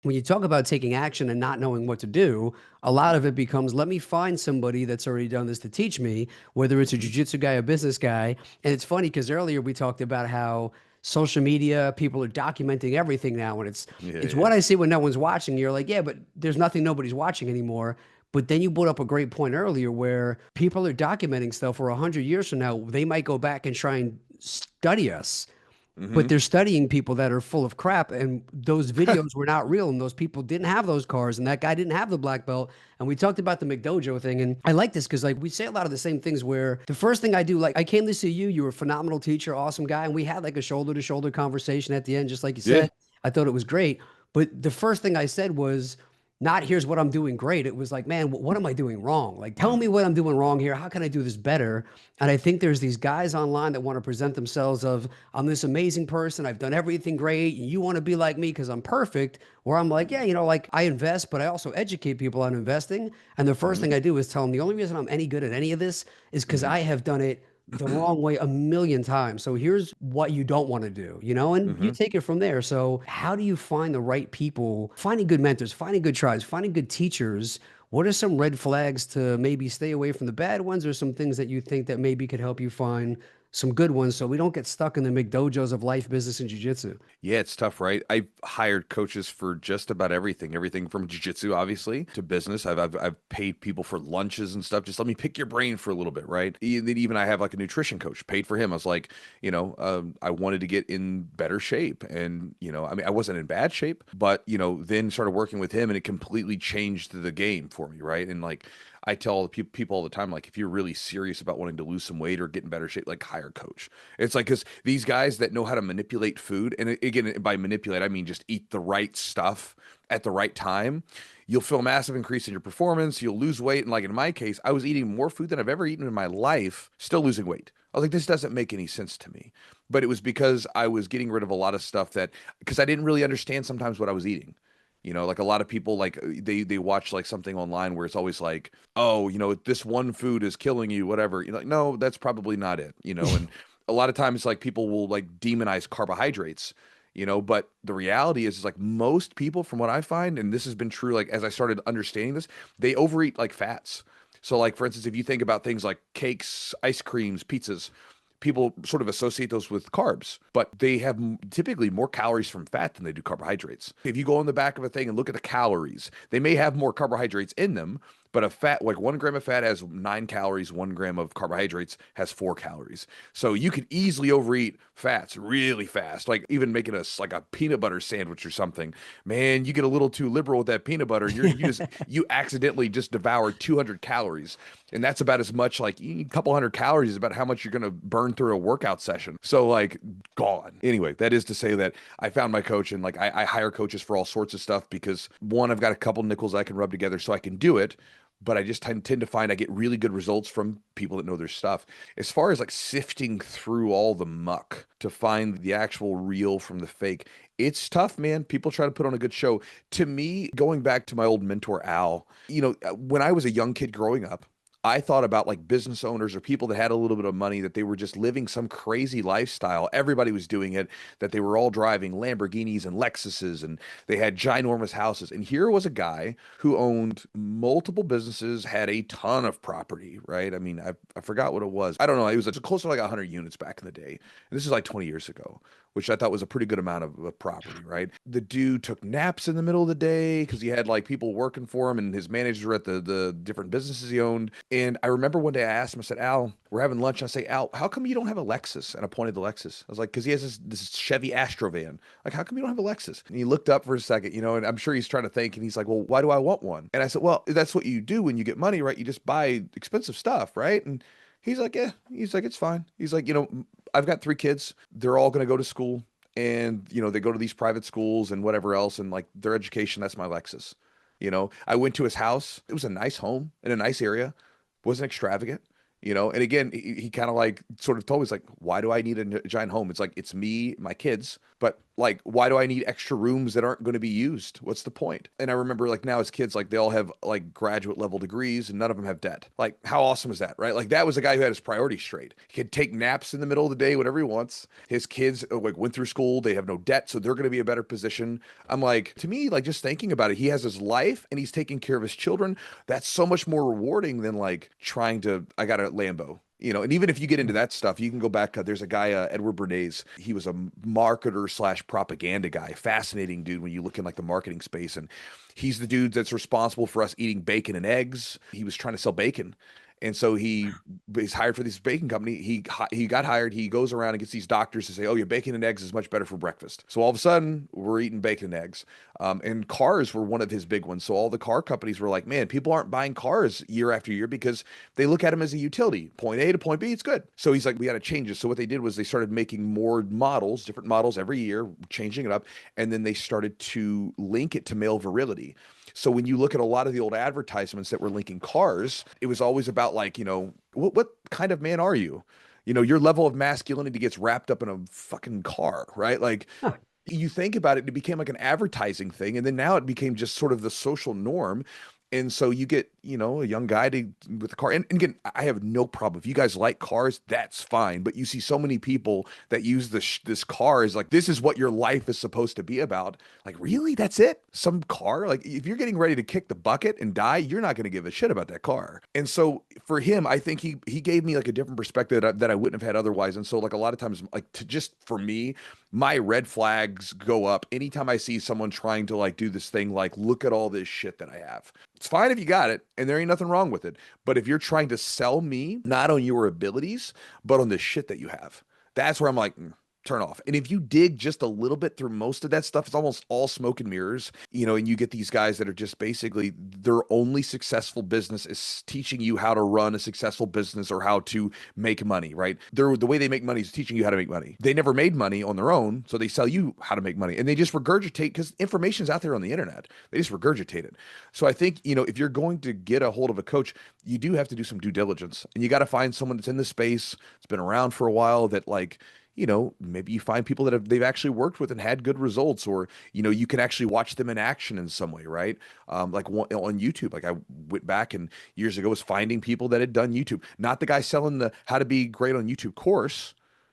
when you talk about taking action and not knowing what to do, a lot of it becomes, let me find somebody that's already done this to teach me, whether it's a Mhm. jujitsu guy, a business guy. And it's funny because earlier we talked about how social media, people are documenting everything now. And Yeah, it's yeah. what I see when no one's watching. You're like, yeah, but there's nothing nobody's watching anymore. But then you brought up a great point earlier where people are documenting stuff for 100 years from now. They might go back and try and study us, but Hmm. they're studying people that are full of crap, and those videos were not real, and those people didn't have those cars, and that guy didn't have the black belt. And we talked about the McDojo thing, and I like this because like we say a lot of the same things where the first thing I do, like I came to see you, you were a phenomenal teacher, awesome guy, and we had like a shoulder to shoulder conversation at the end, just like you Yeah. said. I thought it was great. But the first thing I said was, not here's what I'm doing great. It was like, man, what am I doing wrong? Like, tell me what I'm doing wrong here. How can I do this better? And I think there's these guys online that want to present themselves of, I'm this amazing person. I've done everything great. And you want to be like me because I'm perfect. Where I'm like, yeah, like I invest, but I also educate people on investing. And the first thing Hmm. I do is tell them the only reason I'm any good at any of this is because Hmm. I have done it the wrong way a million times. So here's what you don't want to do, and you Hmm. take it from there. So how do you find the right people, finding good mentors, finding good tribes, finding good teachers? What are some red flags to maybe stay away from the bad ones, or some things that you think that maybe could help you find some good ones so we don't get stuck in the McDojos of life, business, and jujitsu? Yeah, it's tough, right? I've hired coaches for just about everything from jiu-jitsu, obviously, to business. I've paid people for lunches and stuff. Just let me pick your brain for a little bit, right? Even I have like a nutrition coach, paid for him. I was like, I wanted to get in better shape, and I mean, I wasn't in bad shape, but then started working with him, and it completely changed the game for me, right? And like, I tell people all the time, like, if you're really serious about wanting to lose some weight or get in better shape, like, hire a coach. It's like, because these guys that know how to manipulate food, and again, by manipulate, I mean just eat the right stuff at the right time, you'll feel a massive increase in your performance. You'll lose weight. And like in my case, I was eating more food than I've ever eaten in my life, still losing weight. I was like, this doesn't make any sense to me. But it was because I was getting rid of a lot of stuff because I didn't really understand sometimes what I was eating. Like a lot of people, like they watch like something online where it's always like, oh, this one food is killing you, whatever. Like, no, that's probably not it. And a lot of times like people will like demonize carbohydrates, but the reality is like most people, from what I find, and this has been true, like as I started understanding this, they overeat like fats. So like for instance, if you think about things like cakes, ice creams, pizzas, people sort of associate those with carbs, but they have typically more calories from fat than they do carbohydrates. If you go on the back of a thing and look at the calories, they may have more carbohydrates in them, but a fat, like 1 gram of fat has 9 calories, 1 gram of carbohydrates has 4 calories. So you can easily overeat fats really fast, like even making us like a peanut butter sandwich or something. Man, you get a little too liberal with that peanut butter. You accidentally just devoured 200 calories. And that's about as much, like a couple hundred calories is about how much you're going to burn through a workout session. So like gone. Anyway, that is to say that I found my coach, and like I hire coaches for all sorts of stuff because one, I've got a couple nickels I can rub together so I can do it. But I just tend to find I get really good results from people that know their stuff. As far as like sifting through all the muck to find the actual real from the fake, it's tough, man. People try to put on a good show. To me, going back to my old mentor, Al, when I was a young kid growing up, I thought about like business owners or people that had a little bit of money, that they were just living some crazy lifestyle. Everybody was doing it, that they were all driving Lamborghinis and Lexuses, and they had ginormous houses. And here was a guy who owned multiple businesses, had a ton of property, right? I mean, I forgot what it was. I don't know. It was close to like 100 units back in the day. And this is like 20 years ago, which I thought was a pretty good amount of property, right? The dude took naps in the middle of the day because he had like people working for him, and his managers were at the different businesses he owned. And I remember one day I asked him, I said, Al, we're having lunch. I say, Al, how come you don't have a Lexus? And I pointed the Lexus. I was like, because he has this Chevy Astrovan. Like, how come you don't have a Lexus? And he looked up for a second, and I'm sure he's trying to think. And he's like, well, why do I want one? And I said, well, that's what you do when you get money, right? You just buy expensive stuff, right? And he's like, yeah. He's like, it's fine. He's like, I've got 3 kids. They're all going to go to school. And, they go to these private schools and whatever else. And like their education, that's my Lexus. I went to his house. It was a nice home in a nice area, wasn't extravagant. And again, he kind of like sort of told me, it's like, why do I need a giant home? It's like, it's me, my kids. But like, why do I need extra rooms that aren't going to be used? What's the point? And I remember like now as kids, like they all have like graduate level degrees and none of them have debt. Like, how awesome is that, right? Like that was a guy who had his priorities straight. He could take naps in the middle of the day, whatever he wants. His kids like went through school, they have no debt, so they're going to be a better position. I'm like, to me, like just thinking about it, he has his life and he's taking care of his children. That's so much more rewarding than like trying to, I got a Lambo. And even if you get into that stuff, you can go back. There's a guy, Edward Bernays. He was a marketer slash propaganda guy. Fascinating dude when you look in like the marketing space. And he's the dude that's responsible for us eating bacon and eggs. He was trying to sell bacon. And so he's hired for this bacon company. He got hired. He goes around and gets these doctors to say, "Oh, your bacon and eggs is much better for breakfast." So all of a sudden, we're eating bacon and eggs. And cars were one of his big ones. So all the car companies were like, "Man, people aren't buying cars year after year because they look at them as a utility. Point A to point B, it's good." So he's like, "We got to change this." So what they did was they started making more models, different models every year, changing it up, and then they started to link it to male virility. So when you look at a lot of the old advertisements that were linking cars, it was always about like, what kind of man are you? Your level of masculinity gets wrapped up in a fucking car, right? Like Huh. you think about it, it became like an advertising thing. And then now it became just sort of the social norm. And so you get, a young guy with a car. And again, I have no problem. If you guys like cars, that's fine. But you see so many people that use this car as like, this is what your life is supposed to be about. Like, really? That's it? Some car? Like, if you're getting ready to kick the bucket and die, you're not going to give a shit about that car. And so for him, I think he gave me like a different perspective that I wouldn't have had otherwise. And so like a lot of times, like to just for me, my red flags go up anytime I see someone trying to like do this thing, like, look at all this shit that I have. It's fine if you got it and there ain't nothing wrong with it. But if you're trying to sell me, not on your abilities, but on the shit that you have, that's where I'm like, turn off. And if you dig just a little bit through most of that stuff, it's almost all smoke and mirrors, and you get these guys that are just basically their only successful business is teaching you how to run a successful business or how to make money, right? The way they make money is teaching you how to make money. They never made money on their own, so they sell you how to make money and they just regurgitate because information's out there on the internet. They just regurgitate it. So I think, if you're going to get a hold of a coach, you do have to do some due diligence and you got to find someone that's in the space, it's been around for a while that like, maybe you find people that they've actually worked with and had good results, or, you can actually watch them in action in some way, right? Like on YouTube, like I went back and years ago was finding people that had done YouTube, not the guy selling the how to be great on YouTube course,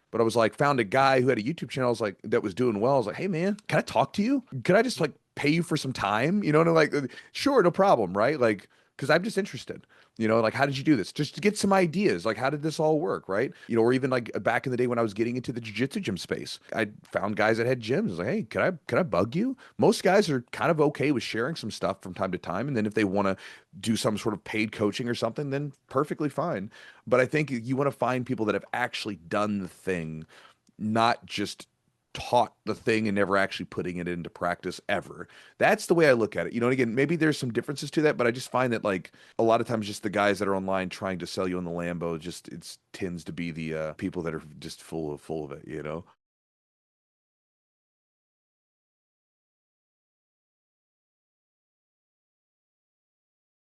but I was like, found a guy who had a YouTube channel, I was like, that was doing well. I was like, "Hey man, can I talk to you? Can I just like pay you for some time?" And I'm like, "Sure, no problem." Right. Like, cause I'm just interested, like, how did you do this? Just to get some ideas. Like, how did this all work? Right. Or even like back in the day when I was getting into the jiu-jitsu gym space, I found guys that had gyms. I was like, "Hey, can I bug you?" Most guys are kind of okay with sharing some stuff from time to time. And then if they want to do some sort of paid coaching or something, then perfectly fine. But I think you want to find people that have actually done the thing, not just taught the thing and never actually putting it into practice ever. That's the way I look at it. And again, maybe there's some differences to that, but I just find that like a lot of times just the guys that are online trying to sell you on the Lambo, just it tends to be the people that are just full of it.